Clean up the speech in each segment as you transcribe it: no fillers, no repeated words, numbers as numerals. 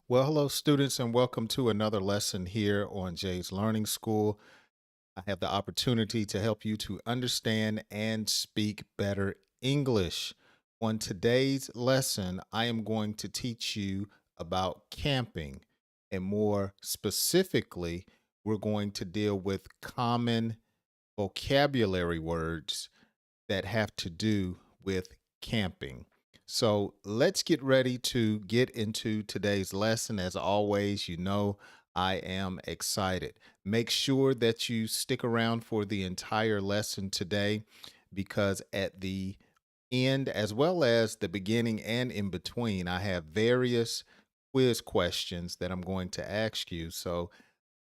Well, hello, students, and welcome to another lesson here on Jay's Learning School. I have the opportunity to help you to understand and speak better English. On today's lesson, I am going to teach you about camping, and more specifically, we're going to deal with common vocabulary words that have to do with camping. So let's get ready to get into today's lesson. As always, you know, I am excited. Make sure that you stick around for the entire lesson today because at the end, as well as the beginning and in between, I have various quiz questions that I'm going to ask you. So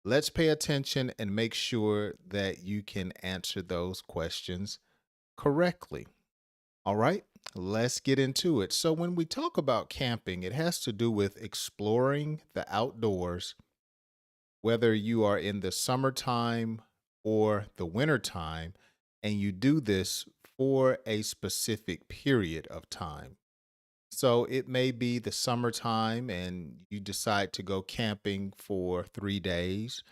let's pay attention and make sure that you can answer those questions correctly. All right, let's get into it. So, when we talk about camping, it has to do with exploring the outdoors, whether you are in the summertime or the wintertime, and you do this for a specific period of time. So, it may be the summertime and you decide to go camping for 3 days,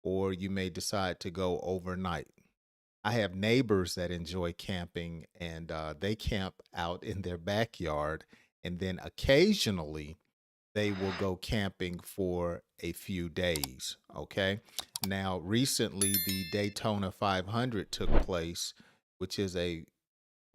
or you may decide to go overnight. I have neighbors that enjoy camping and they camp out in their backyard. And then occasionally they will go camping for a few days. Okay. Now, recently, the Daytona 500 took place, which is a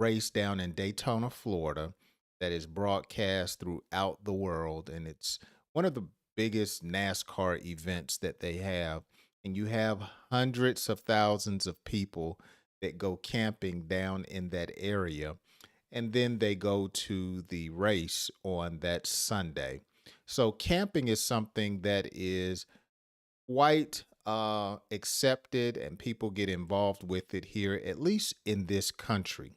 race down in Daytona, Florida, that is broadcast throughout the world. And it's one of the biggest NASCAR events that they have. And you have hundreds of thousands of people that go camping down in that area. And then they go to the race on that Sunday. So, camping is something that is quite accepted and people get involved with it here, at least in this country.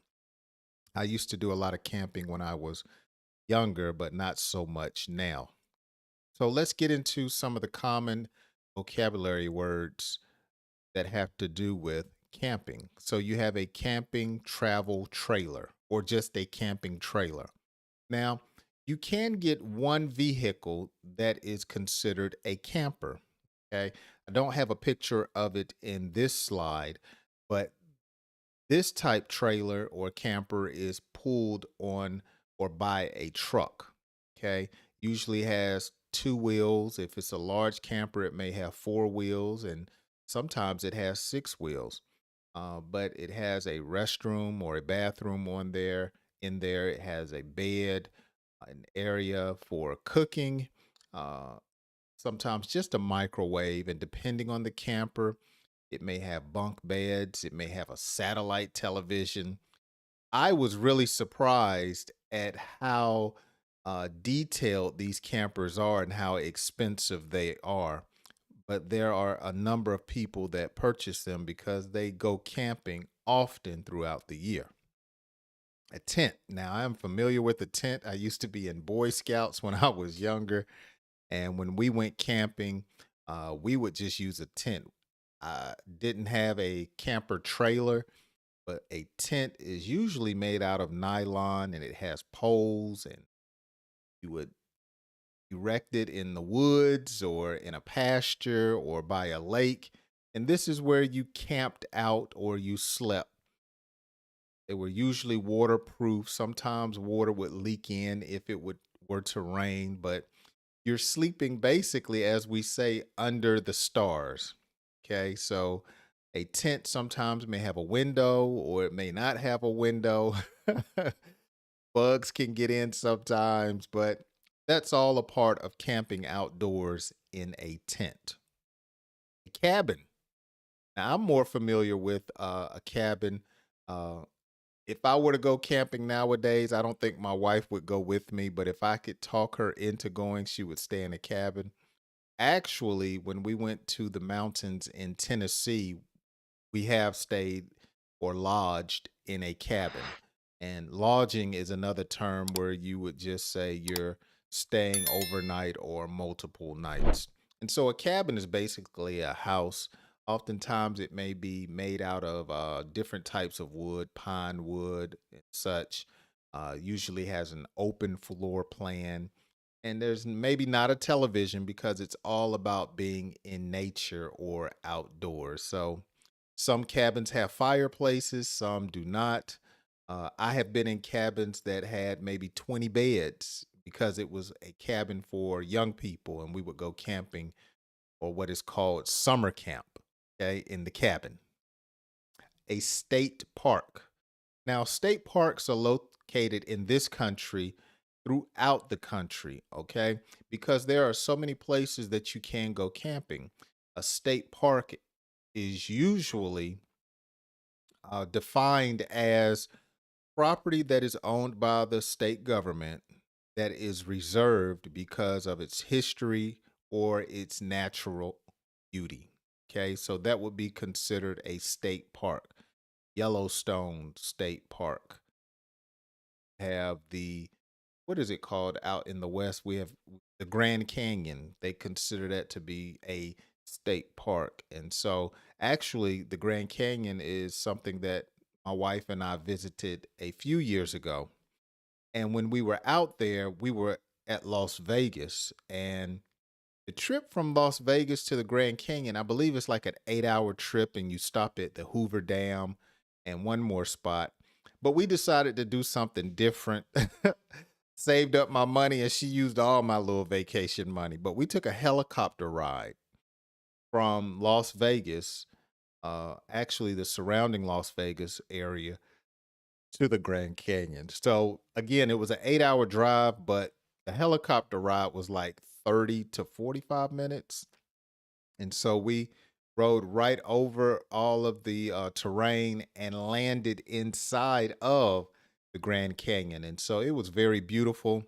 I used to do a lot of camping when I was younger, but not so much now. So let's get into some of the common vocabulary words that have to do with camping. So you have a camping travel trailer or just a camping trailer. Now, you can get one vehicle that is considered a camper. Okay. I don't have a picture of it in this slide, but this type trailer or camper is pulled on or by a truck. Okay. Usually has two wheels. If it's a large camper, it may have four wheels, and sometimes it has six wheels. But it has a restroom or a bathroom on there. In there, it has a bed, an area for cooking, uh, sometimes just a microwave. And depending on the camper, it may have bunk beds, it may have a satellite television. I was really surprised at how detailed these campers are and how expensive they are. But there are a number of people that purchase them because they go camping often throughout the year. A tent. Now, I'm familiar with a tent. I used to be in Boy Scouts when I was younger. And when we went camping, we would just use a tent. I didn't have a camper trailer, but a tent is usually made out of nylon and it has poles, and you would erect it in the woods or in a pasture or by a lake. And this is where you camped out or you slept. They were usually waterproof. Sometimes water would leak in if it would were to rain, but you're sleeping basically, as we say, under the stars. Okay, so a tent sometimes may have a window or it may not have a window. Bugs can get in sometimes, but that's all a part of camping outdoors in a tent. A cabin. Now, I'm more familiar with a cabin. Uh, if I were to go camping nowadays, I don't think my wife would go with me, but if I could talk her into going, she would stay in a cabin. Actually, when we went to the mountains in Tennessee, we have stayed or lodged in a cabin. And lodging is another term where you would just say you're staying overnight or multiple nights. And so a cabin is basically a house. Oftentimes it may be made out of different types of wood, pine wood and such. Usually has an open floor plan, and there's maybe not a television because it's all about being in nature or outdoors. So some cabins have fireplaces, some do not. I have been in cabins that had maybe 20 beds because it was a cabin for young people, and we would go camping or what is called summer camp, okay, in the cabin. A state park. Now, state parks are located in this country throughout the country, okay? Because there are so many places that you can go camping. A state park is usually defined as property that is owned by the state government that is reserved because of its history or its natural beauty. Okay, so that would be considered a state park. Yellowstone State Park have the what is it called out in the West? We have the Grand Canyon. They consider that to be a state park. And so, actually, the Grand Canyon is something that my wife and I visited a few years ago. And when we were out there, we were at Las Vegas. And the trip from Las Vegas to the Grand Canyon, I believe it's like an 8 hour trip, and you stop at the Hoover Dam and one more spot. But we decided to do something different. Saved up my money, and she used all my little vacation money. But we took a helicopter ride from Las Vegas, actually the surrounding Las Vegas area, to the Grand Canyon. So again, it was an 8 hour drive, but the helicopter ride was like 30 to 45 minutes. And so we rode right over all of the terrain and landed inside of the Grand Canyon. And so it was very beautiful,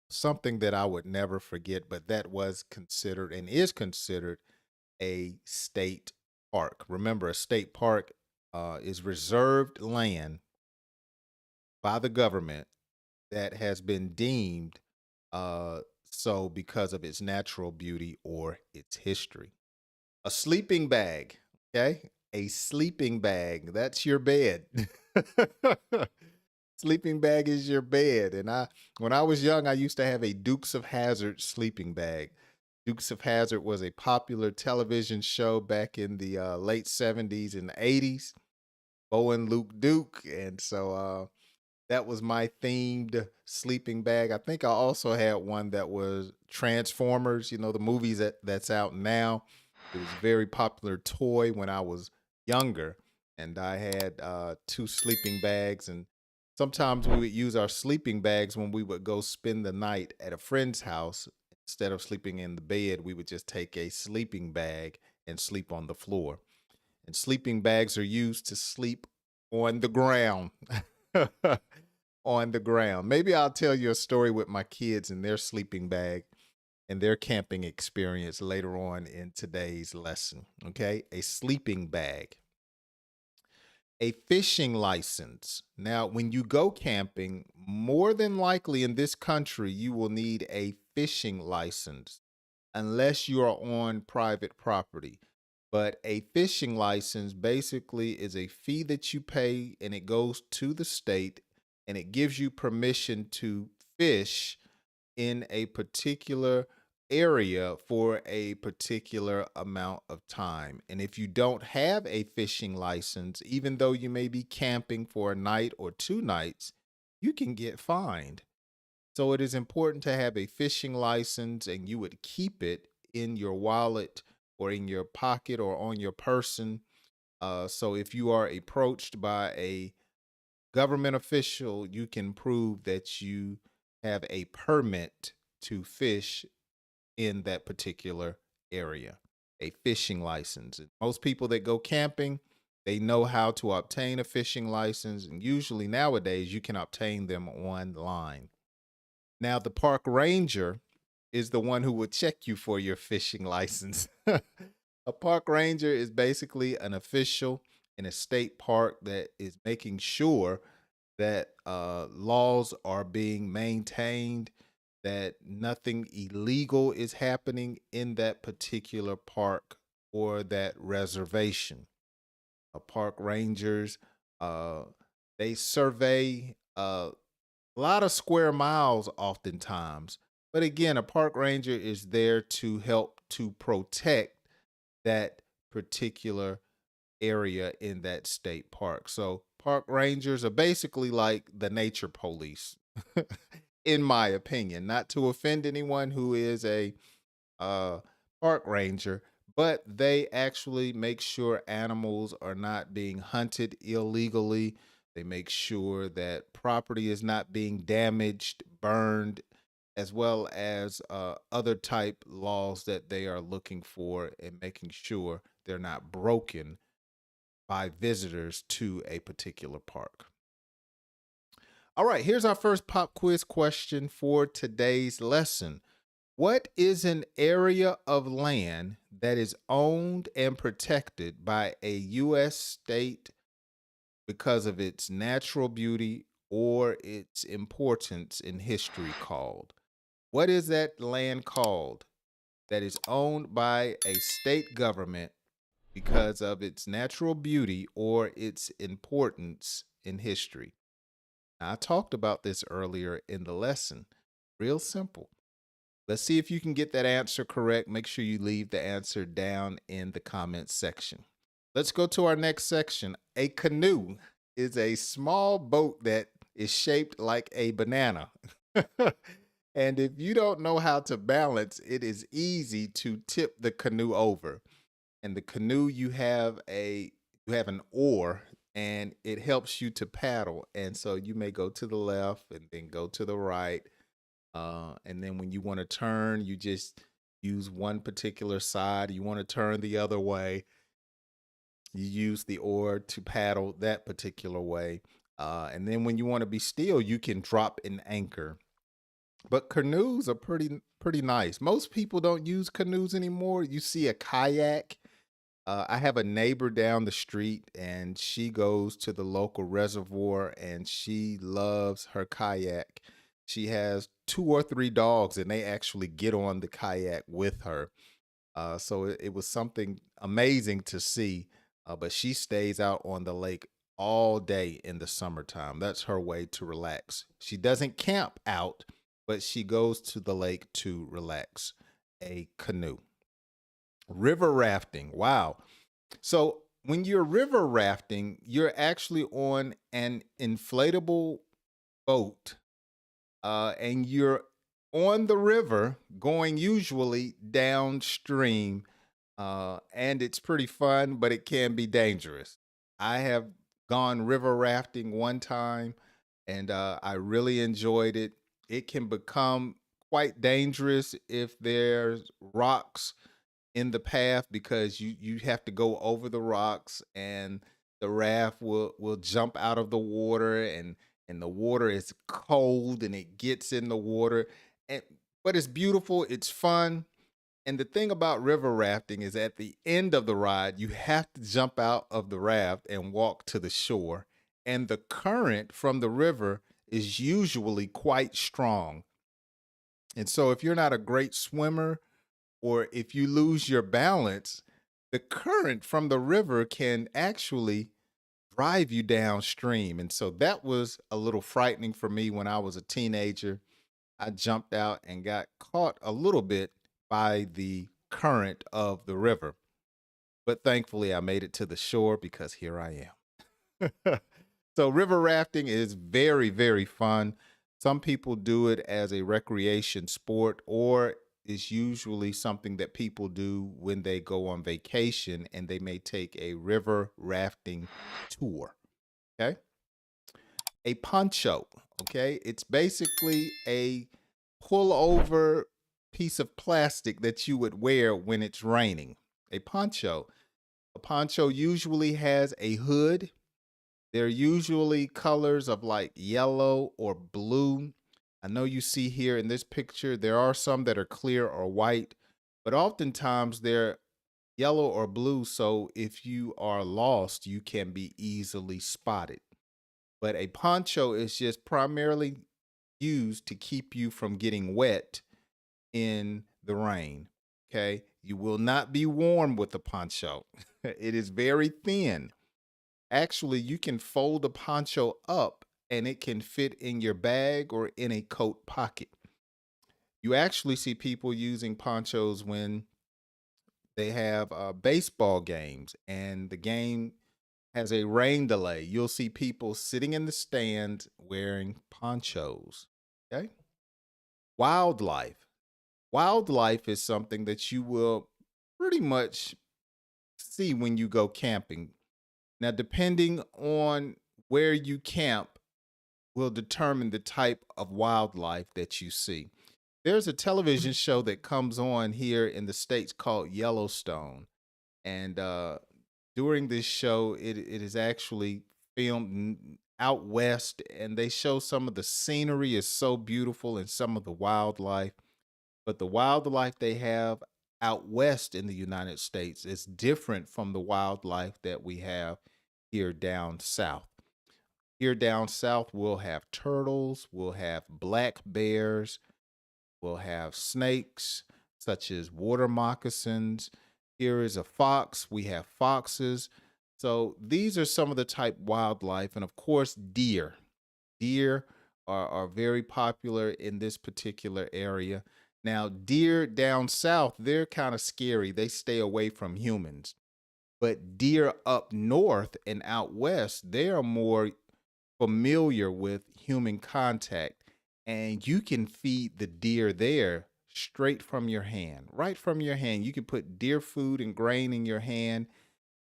something that I would never forget, but that was considered and is considered a state park. Remember, a state park is reserved land by the government that has been deemed so because of its natural beauty or its history. A sleeping bag, okay? A sleeping bag. That's your bed. Sleeping bag is your bed. And when I was young, I used to have a Dukes of Hazzard sleeping bag. Dukes of Hazzard was a popular television show back in the late 70s and 80s. Bo and Luke Duke. And so that was my themed sleeping bag. I think I also had one that was Transformers, the movies that's out now. It was a very popular toy when I was younger. And I had two sleeping bags. And sometimes we would use our sleeping bags when we would go spend the night at a friend's house. Instead of sleeping in the bed, we would just take a sleeping bag and sleep on the floor. And sleeping bags are used to sleep on the ground. On the ground. Maybe I'll tell you a story with my kids and their sleeping bag and their camping experience later on in today's lesson. Okay. A sleeping bag. A fishing license. Now, when you go camping, more than likely in this country, you will need a fishing license unless you are on private property. But a fishing license basically is a fee that you pay and it goes to the state and it gives you permission to fish in a particular area for a particular amount of time. And if you don't have a fishing license, even though you may be camping for a night or 2 nights, you can get fined. So it is important to have a fishing license and you would keep it in your wallet or in your pocket or on your person. So if you are approached by a government official, you can prove that you have a permit to fish in that particular area, a fishing license. And most people that go camping, they know how to obtain a fishing license, and usually nowadays you can obtain them online. Now, the park ranger is the one who will check you for your fishing license. A park ranger is basically an official in a state park that is making sure that laws are being maintained, that nothing illegal is happening in that particular park or that reservation. Park rangers, uh, they survey a lot of square miles oftentimes, But again, a park ranger is there to help to protect that particular area in that state park. So park rangers are basically like the nature police, in my opinion. Not to offend anyone who is a uh, park ranger, but they actually make sure animals are not being hunted illegally. They make sure that property is not being damaged, burned, as well as other type laws that they are looking for and making sure they're not broken by visitors to a particular park. All right, here's our first pop quiz question for today's lesson. What is an area of land that is owned and protected by a U.S. state because of its natural beauty or its importance in history called? What is that land called that is owned by a state government because of its natural beauty or its importance in history? Now, I talked about this earlier in the lesson. Real simple. Let's see if you can get that answer correct. Make sure you leave the answer down in the comments section. Let's go to our next section. A canoe is a small boat that is shaped like a banana. And if you don't know how to balance, it is easy to tip the canoe over. And the canoe, you have an oar, and it helps you to paddle. And so you may go to the left and then go to the right, and then when you want to turn, you just use one particular side. You want to turn the other way, you use the oar to paddle that particular way. And then when you want to be still, you can drop an anchor. But canoes are pretty nice. Most people don't use canoes anymore. You see a kayak. I have a neighbor down the street, and she goes to the local reservoir, and she loves her kayak. She has two or three dogs, and they actually get on the kayak with her. So it was something amazing to see. But she stays out on the lake all day in the summertime. That's her way to relax. She doesn't camp out, but she goes to the lake to relax. A canoe. River rafting. Wow. So when you're river rafting, you're actually on an inflatable boat, and you're on the river going usually downstream, and it's pretty fun, but it can be dangerous. I have gone river rafting one time, and I really enjoyed it. It can become quite dangerous if there's rocks in the path because you have to go over the rocks, and the raft will jump out of the water, and the water is cold and it gets in the water, and but it's beautiful, it's fun. And the thing about river rafting is at the end of the ride you have to jump out of the raft and walk to the shore, and the current from the river is usually quite strong. And so if you're not a great swimmer, or if you lose your balance, the current from the river can actually drive you downstream. And so that was a little frightening for me when I was a teenager. I jumped out and got caught a little bit by the current of the river. But thankfully, I made it to the shore because here I am. So, river rafting is very, very fun. Some people do it as a recreation sport, or is usually something that people do when they go on vacation and they may take a river rafting tour. Okay. A poncho. Okay. It's basically a pullover piece of plastic that you would wear when it's raining. A poncho. A poncho usually has a hood. They're usually colors of like yellow or blue. I know you see here in this picture, there are some that are clear or white, but oftentimes they're yellow or blue. So if you are lost, you can be easily spotted. But a poncho is just primarily used to keep you from getting wet in the rain. Okay. You will not be warm with a poncho, it is very thin. Actually, you can fold a poncho up and it can fit in your bag or in a coat pocket. You actually see people using ponchos when they have baseball games and the game has a rain delay. You'll see people sitting in the stands wearing ponchos. Okay. Wildlife. Wildlife is something that you will pretty much see when you go camping. Now, depending on where you camp, will determine the type of wildlife that you see. There's a television show that comes on here in the States called Yellowstone. And during this show, it is actually filmed out west, and they show some of the scenery is so beautiful and some of the wildlife. But the wildlife they have out west in the United States is different from the wildlife that we have here down south. Here down south, we'll have turtles, we'll have black bears, we'll have snakes, such as water moccasins. Here is a fox, we have foxes. So these are some of the type wildlife, and of course, deer. Deer are very popular in this particular area. Now, deer down south, they're kind of scary. They stay away from humans. But deer up north and out west, they are more familiar with human contact, and you can feed the deer there straight from your hand, right from your hand. You can put deer food and grain in your hand,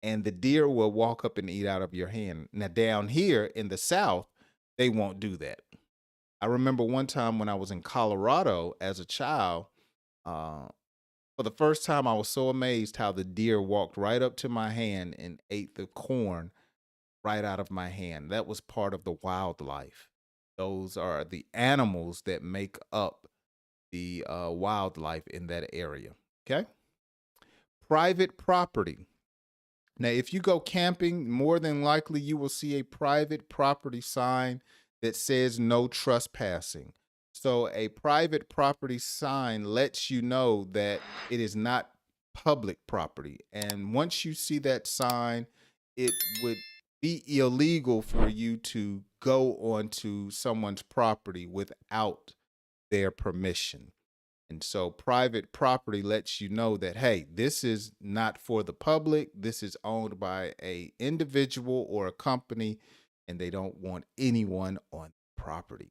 and the deer will walk up and eat out of your hand. Now, down here in the South, they won't do that. I remember one time when I was in Colorado as a child, uh, for the first time, I was so amazed how the deer walked right up to my hand and ate the corn right out of my hand. That was part of the wildlife. Those are the animals that make up the wildlife in that area. Okay. Private property. Now, if you go camping, more than likely you will see a private property sign that says no trespassing. So, a private property sign lets you know that it is not public property. And once you see that sign, it would be illegal for you to go onto someone's property without their permission. And so private property lets you know that, hey, this is not for the public. This is owned by a individual or a company, and they don't want anyone on property.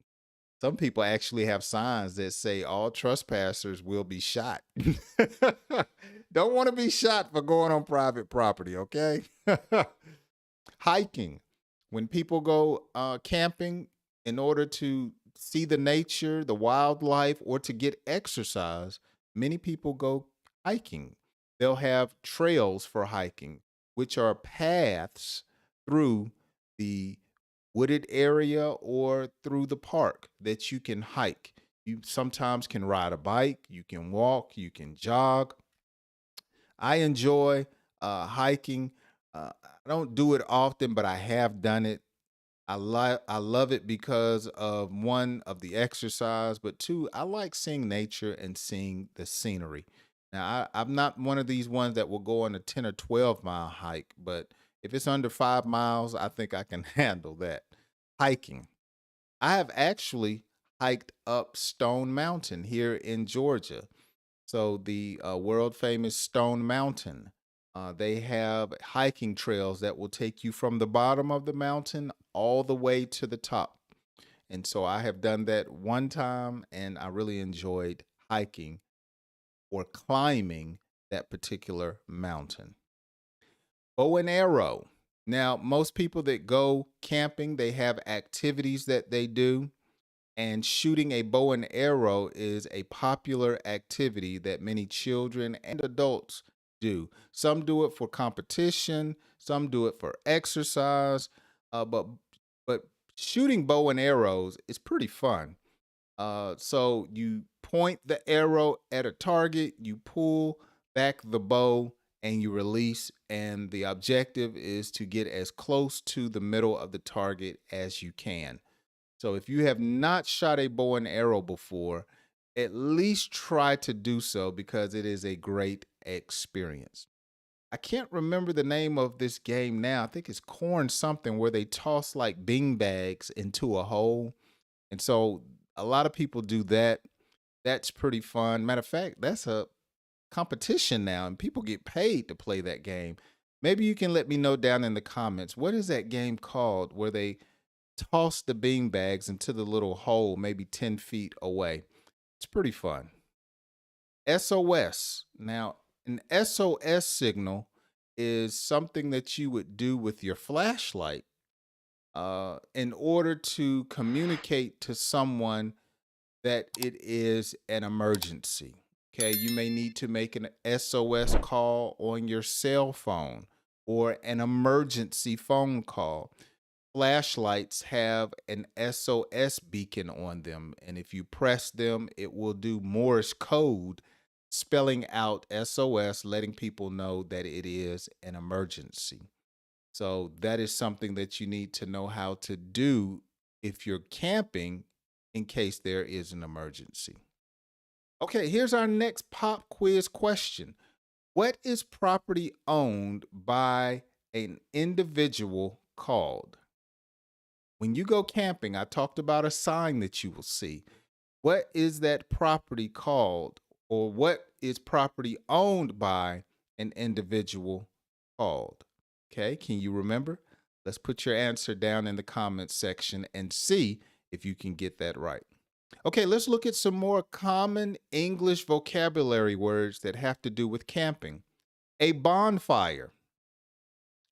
Some people actually have signs that say all trespassers will be shot. Don't want to be shot for going on private property, okay? Hiking. When people go camping in order to see the nature, the wildlife, or to get exercise, many people go hiking. They'll have trails for hiking, which are paths through the wooded area or through the park that you can hike. You sometimes can ride a bike, you can walk, you can jog. I enjoy hiking. I don't do it often, but I have done it. I love it because of one of the exercise, but two, I like seeing nature and seeing the scenery. Now, I'm not one of these ones that will go on a 10 or 12-mile hike, but if it's under 5 miles, I think I can handle that. Hiking. I have actually hiked up Stone Mountain here in Georgia. So the world famous Stone Mountain, they have hiking trails that will take you from the bottom of the mountain all the way to the top. And so I have done that one time, and I really enjoyed hiking or climbing that particular mountain. Bow and arrow. Now, most people that go camping, they have activities that they do. And shooting a bow and arrow is a popular activity that many children and adults do. Some do it for competition, some do it for exercise, but shooting bow and arrows is pretty fun. So you point the arrow at a target, you pull back the bow, and you release. And the objective is to get as close to the middle of the target as you can. So if you have not shot a bow and arrow before, at least try to do so because it is a great experience. I can't remember the name of this game now. I think it's corn something where they toss like bean bags into a hole. And so a lot of people do that. That's pretty fun. Matter of fact, that's a competition now, and people get paid to play that game. Maybe you can let me know down in the comments. What is that game called where they toss the bean bags into the little hole, maybe 10 feet away? It's pretty fun. SOS. Now, an SOS signal is something that you would do with your flashlight in order to communicate to someone that it is an emergency. Okay, you may need to make an SOS call on your cell phone or an emergency phone call. Flashlights have an SOS beacon on them, and if you press them, it will do Morse code spelling out SOS, letting people know that it is an emergency. So that is something that you need to know how to do if you're camping in case there is an emergency. Okay, here's our next pop quiz question. What is property owned by an individual called? When you go camping, I talked about a sign that you will see. What is that property called, or what is property owned by an individual called? Okay, can you remember? Let's put your answer down in the comments section and see if you can get that right. Okay, let's look at some more common English vocabulary words that have to do with camping. A bonfire.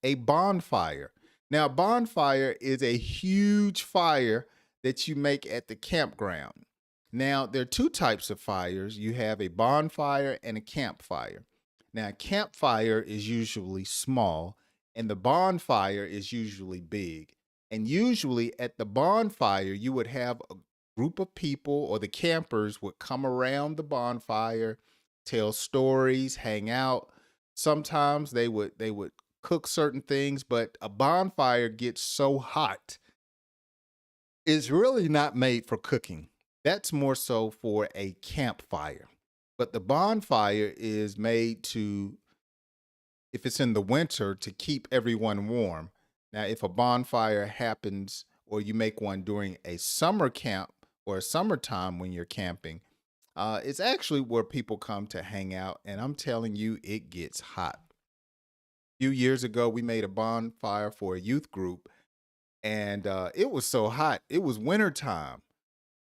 A bonfire. Now, bonfire is a huge fire that you make at the campground. Now, there are two types of fires. You have a bonfire and a campfire. Now, a campfire is usually small, and the bonfire is usually big. And usually at the bonfire, you would have a group of people, or the campers would come around the bonfire, tell stories, hang out. Sometimes they would cook certain things, but a bonfire gets so hot, it's really not made for cooking. That's more so for a campfire. But the bonfire is made to, if it's in the winter, to keep everyone warm. Now, if a bonfire happens or you make one during a summer camp or a summertime when you're camping, it's actually where people come to hang out. And I'm telling you, it gets hot. Few years ago, we made a bonfire for a youth group, and it was so hot. It was wintertime.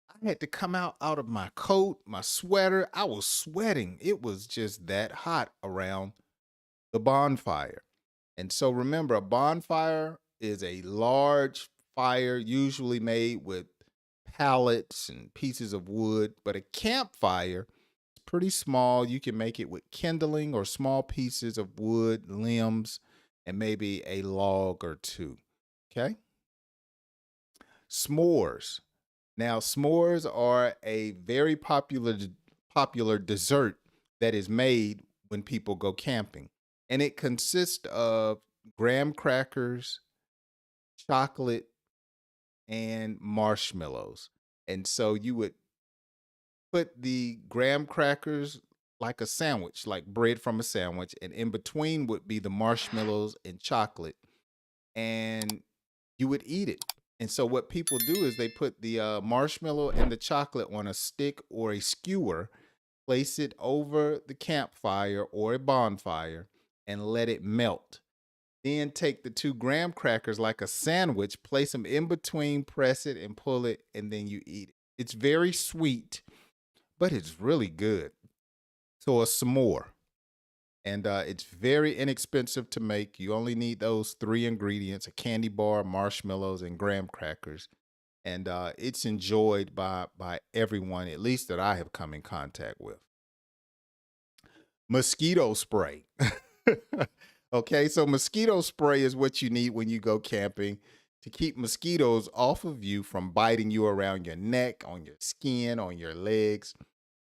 I had to come out of my coat, my sweater. I was sweating. It was just that hot around the bonfire. And so remember, a bonfire is a large fire, usually made with pallets and pieces of wood, but a campfire is pretty small. You can make it with kindling or small pieces of wood, limbs, and maybe a log or two. Okay? S'mores. Now, s'mores are a very popular dessert that is made when people go camping. And it consists of graham crackers, chocolate, and marshmallows. And so you would put the graham crackers like a sandwich, like bread from a sandwich, and in between would be the marshmallows and chocolate, and you would eat it. And so what people do is they put the marshmallow and the chocolate on a stick or a skewer, place it over the campfire or a bonfire, and let it melt. Then take the two graham crackers like a sandwich, place them in between, press it and pull it, and then you eat it. It's very sweet, but it's really good. So a s'more. And it's very inexpensive to make. You only need those three ingredients: a candy bar, marshmallows, and graham crackers. And it's enjoyed by everyone, at least that I have come in contact with. Mosquito spray. Okay, so mosquito spray is what you need when you go camping to keep mosquitoes off of you from biting you around your neck, on your skin, on your legs.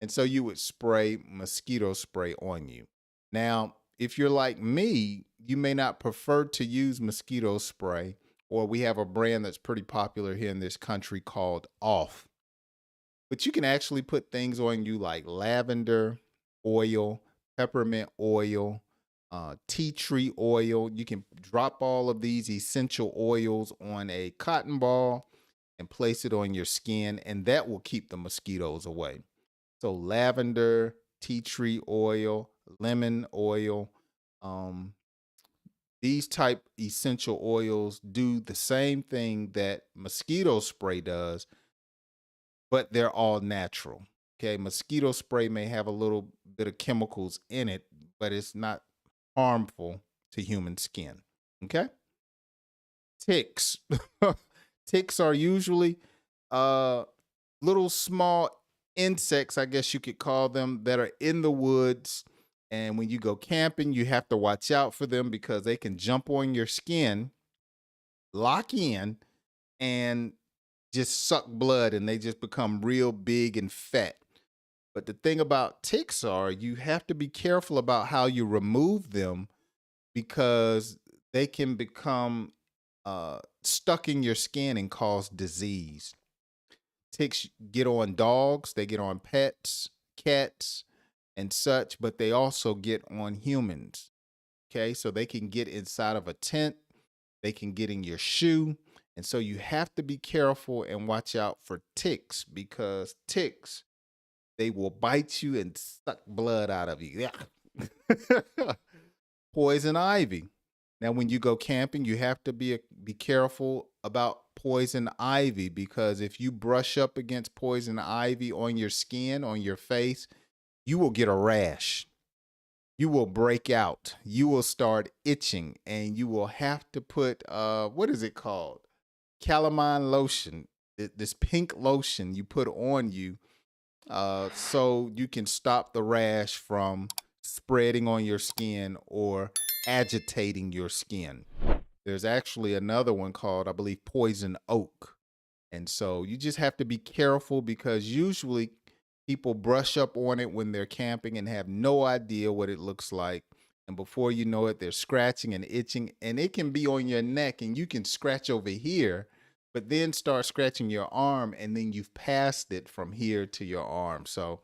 And so you would spray mosquito spray on you. Now, if you're like me, you may not prefer to use mosquito spray, or we have a brand that's pretty popular here in this country called Off. But you can actually put things on you like lavender oil, peppermint oil, tea tree oil. You can drop all of these essential oils on a cotton ball and place it on your skin, and that will keep the mosquitoes away. So lavender, tea tree oil, lemon oil, um, these type essential oils do the same thing that mosquito spray does, but they're all natural. Okay, mosquito spray may have a little bit of chemicals in it, but it's not harmful to human skin. Okay, ticks. Ticks are usually uh little small insects, I guess you could call them, that are in the woods. And when you go camping, you have to watch out for them because they can jump on your skin, lock in, and just suck blood, and they just become real big and fat. But the thing about ticks are you have to be careful about how you remove them because they can become stuck in your skin and cause disease. Ticks get on dogs, they get on pets, cats, and such, but they also get on humans. Okay, so they can get inside of a tent, they can get in your shoe. And so you have to be careful and watch out for ticks because ticks, they will bite you and suck blood out of you. Yeah. Poison ivy. Now, when you go camping, you have to be careful about poison ivy because if you brush up against poison ivy on your skin, on your face, you will get a rash. You will break out. You will start itching, and you will have to put what is it called? Calamine lotion. This pink lotion you put on you, so you can stop the rash from spreading on your skin or agitating your skin. There's actually another one called, I believe, poison oak. And so you just have to be careful because usually people brush up on it when they're camping and have no idea what it looks like. And before you know it, they're scratching and itching, and it can be on your neck, and you can scratch over here, but then start scratching your arm, and then you've passed it from here to your arm. So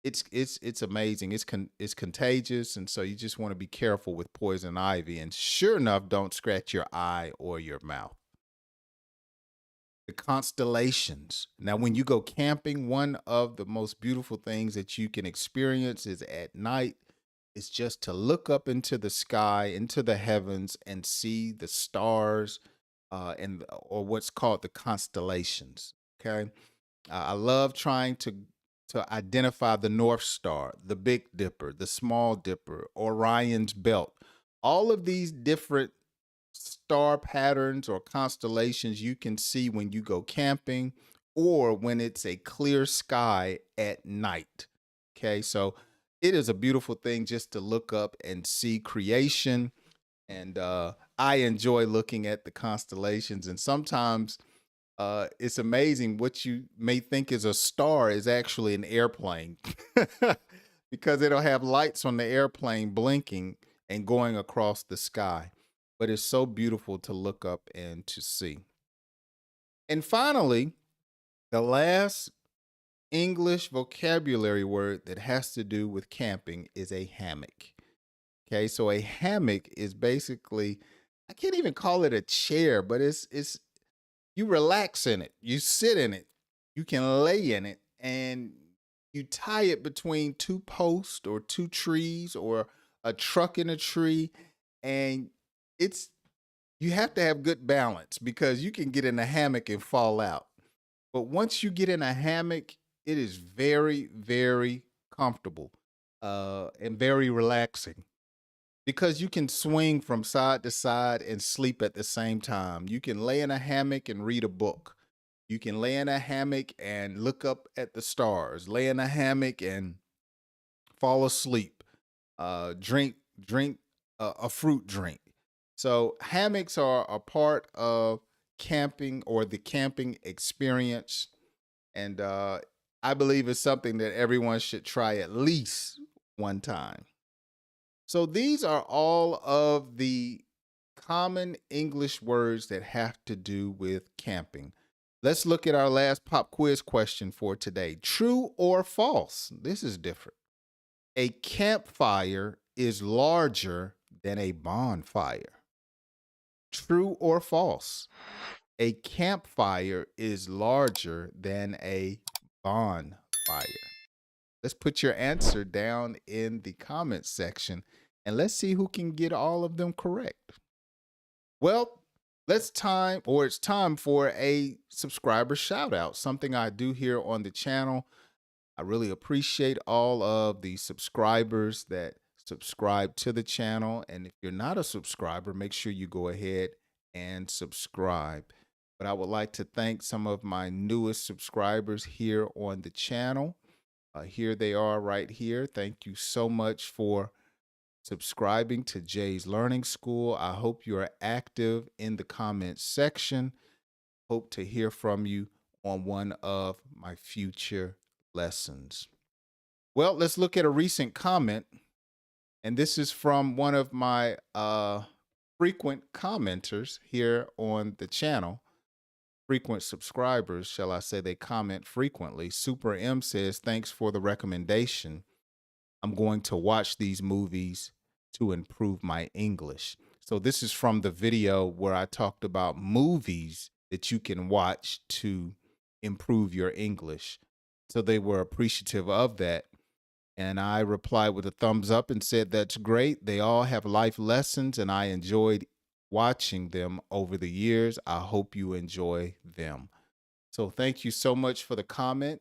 it's amazing. It's contagious, and so you just want to be careful with poison ivy. And sure enough, don't scratch your eye or your mouth. The constellations. Now, when you go camping, one of the most beautiful things that you can experience is at night. It's just to look up into the sky, into the heavens, and see the stars, and or what's called the constellations. Okay, I love trying to identify the North Star, the Big Dipper, the Small Dipper, Orion's Belt. All of these different star patterns or constellations you can see when you go camping or when it's a clear sky at night. Okay, so it is a beautiful thing just to look up and see creation. And I enjoy looking at the constellations. And sometimes it's amazing what you may think is a star is actually an airplane because it'll have lights on the airplane blinking and going across the sky. But it's so beautiful to look up and to see. And finally, the last English vocabulary word that has to do with camping is a hammock. Okay, so a hammock is basically, I can't even call it a chair, but it's you relax in it, you sit in it, you can lay in it, and you tie it between two posts or two trees or a truck in a tree. And it's you have to have good balance because you can get in a hammock and fall out. But once you get in a hammock, it is very, very comfortable and very relaxing because you can swing from side to side and sleep at the same time. You can lay in a hammock and read a book. You can lay in a hammock and look up at the stars, lay in a hammock and fall asleep, drink a fruit drink. So hammocks are a part of camping or the camping experience, and I believe it's something that everyone should try at least one time. So these are all of the common English words that have to do with camping. Let's look at our last pop quiz question for today. True or false? This is different. A campfire is larger than a bonfire. True or false? A campfire is larger than a bonfire. Let's put your answer down in the comments section and let's see who can get all of them correct. Well, it's time for a subscriber shout out, something I do here on the channel. I really appreciate all of the subscribers that subscribe to the channel. And if you're not a subscriber, make sure you go ahead and subscribe. But I would like to thank some of my newest subscribers here on the channel. Here they are right here. Thank you so much for subscribing to Jay's Learning School. I hope you are active in the comments section. Hope to hear from you on one of my future lessons. Well, let's look at a recent comment. And this is from one of my frequent commenters here on the channel. Frequent subscribers, shall I say, they comment frequently. Super M says, thanks for the recommendation. I'm going to watch these movies to improve my English. So this is from the video where I talked about movies that you can watch to improve your English. So they were appreciative of that. And I replied with a thumbs up and said, that's great. They all have life lessons and I enjoyed watching them over the years. I hope you enjoy them. So thank you so much for the comment.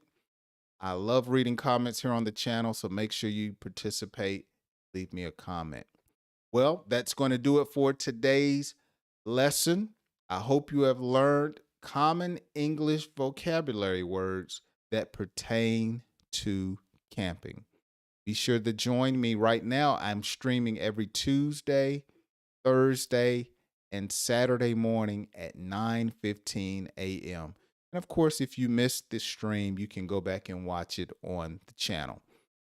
I love reading comments here on the channel, so make sure you participate. Leave me a comment. Well, that's going to do it for today's lesson. I hope you have learned common English vocabulary words that pertain to camping. Be sure to join me right now. I'm streaming every Tuesday, Thursday, and Saturday morning at 9:15 a.m. And of course, if you missed this stream, you can go back and watch it on the channel.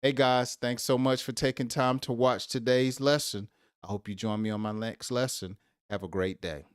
Hey guys, thanks so much for taking time to watch today's lesson. I hope you join me on my next lesson. Have a great day.